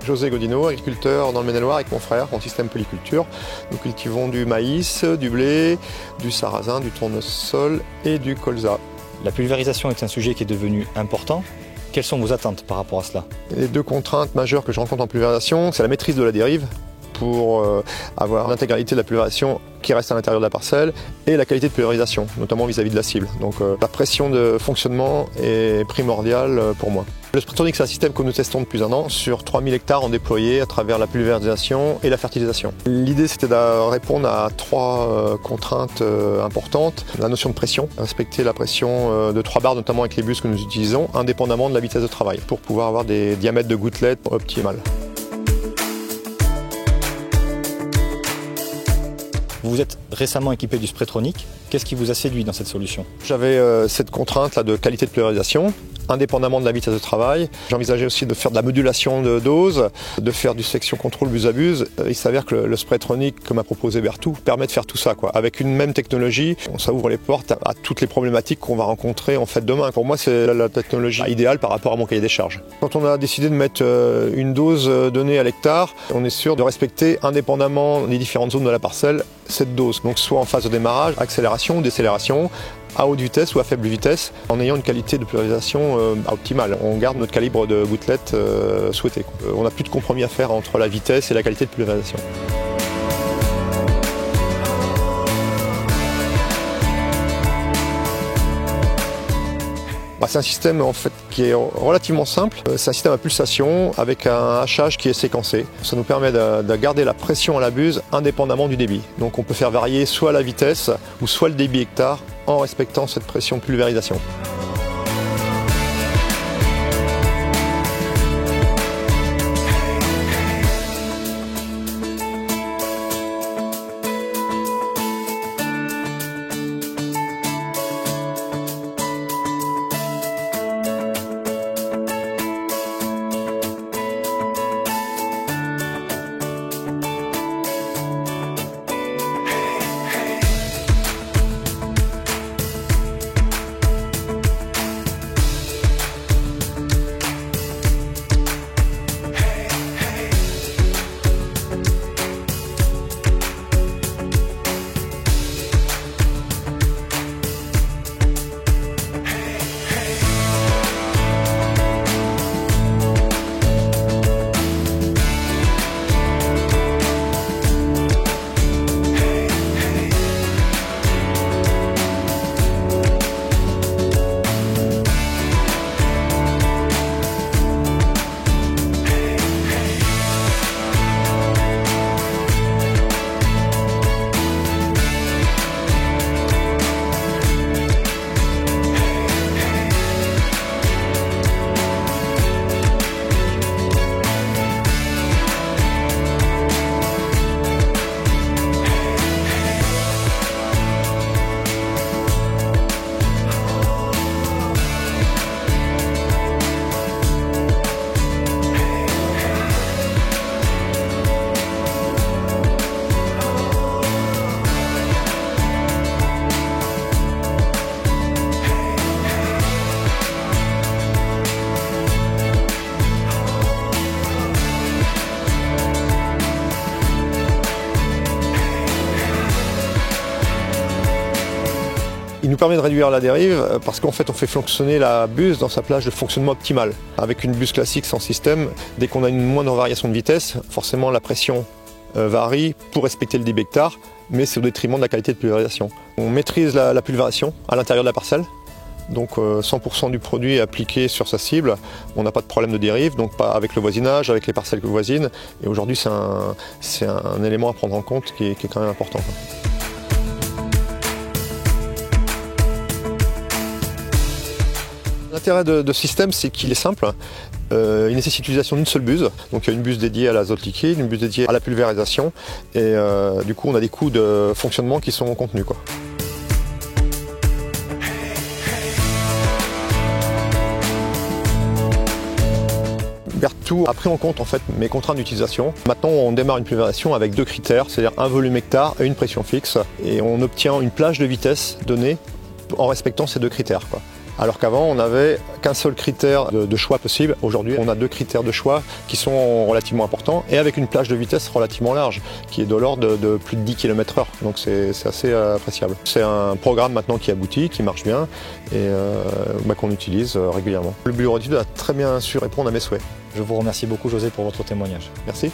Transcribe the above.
José Godino, agriculteur dans le Maine-et-Loire avec mon frère en système polyculture. Nous cultivons du maïs, du blé, du sarrasin, du tournesol et du colza. La pulvérisation est un sujet qui est devenu important. Quelles sont vos attentes par rapport à cela? Les deux contraintes majeures que je rencontre en pulvérisation, c'est la maîtrise de la dérive pour avoir l'intégralité de la pulvérisation qui reste à l'intérieur de la parcelle et la qualité de pulvérisation, notamment vis-à-vis de la cible. Donc la pression de fonctionnement est primordiale pour moi. Le Spretronic, c'est un système que nous testons depuis un an sur 3000 hectares en déployé à travers la pulvérisation et la fertilisation. L'idée, c'était de répondre à trois contraintes importantes. La notion de pression, respecter la pression de 3 bars, notamment avec les bus que nous utilisons, indépendamment de la vitesse de travail, pour pouvoir avoir des diamètres de gouttelettes optimales. Vous vous êtes récemment équipé du Spretronic. Qu'est-ce qui vous a séduit dans cette solution? J'avais cette contrainte-là de qualité de pulvérisation, indépendamment de la vitesse de travail. J'envisageais aussi de faire de la modulation de dose, de faire du section contrôle buse-abuse. Il s'avère que le Spretronic, que m'a proposé Bertou, permet de faire tout ça, Avec une même technologie, ça ouvre les portes à toutes les problématiques qu'on va rencontrer en fait demain. Pour moi, c'est la technologie idéale par rapport à mon cahier des charges. Quand on a décidé de mettre une dose donnée à l'hectare, on est sûr de respecter indépendamment les différentes zones de la parcelle cette dose. Donc soit en phase de démarrage, accélération ou décélération, à haute vitesse ou à faible vitesse, en ayant une qualité de pulvérisation optimale. On garde notre calibre de gouttelettes souhaité. On n'a plus de compromis à faire entre la vitesse et la qualité de pulvérisation. C'est un système en fait qui est relativement simple. C'est un système à pulsation avec un hachage qui est séquencé. Ça nous permet de garder la pression à la buse indépendamment du débit. Donc on peut faire varier soit la vitesse ou soit le débit hectare en respectant cette pression pulvérisation. Il nous permet de réduire la dérive parce qu'en fait on fait fonctionner la buse dans sa plage de fonctionnement optimal. Avec une buse classique sans système, dès qu'on a une moindre variation de vitesse, forcément la pression varie pour respecter le débit hectare, mais c'est au détriment de la qualité de pulvérisation. On maîtrise la pulvérisation à l'intérieur de la parcelle, donc 100% du produit est appliqué sur sa cible, on n'a pas de problème de dérive, donc pas avec le voisinage, avec les parcelles voisines, et aujourd'hui c'est un élément à prendre en compte qui est quand même important. L'intérêt de ce système, c'est qu'il est simple Il nécessite l'utilisation d'une seule buse. Donc il y a une buse dédiée à l'azote liquide, une buse dédiée à la pulvérisation. Et du coup, on a des coûts de fonctionnement qui sont contenus, quoi. Berthoud a pris en compte en fait mes contraintes d'utilisation. Maintenant, on démarre une pulvérisation avec 2 critères, c'est-à-dire un volume hectare et une pression fixe. Et on obtient une plage de vitesse donnée en respectant ces 2 critères, quoi. Alors qu'avant, on n'avait qu'un seul critère de choix possible. Aujourd'hui, on a 2 critères de choix qui sont relativement importants et avec une plage de vitesse relativement large, qui est de l'ordre de plus de 10 km/h. Donc c'est assez appréciable. C'est un programme maintenant qui aboutit, qui marche bien et qu'on utilise régulièrement. Le Blue Road a très bien su répondre à mes souhaits. Je vous remercie beaucoup José pour votre témoignage. Merci.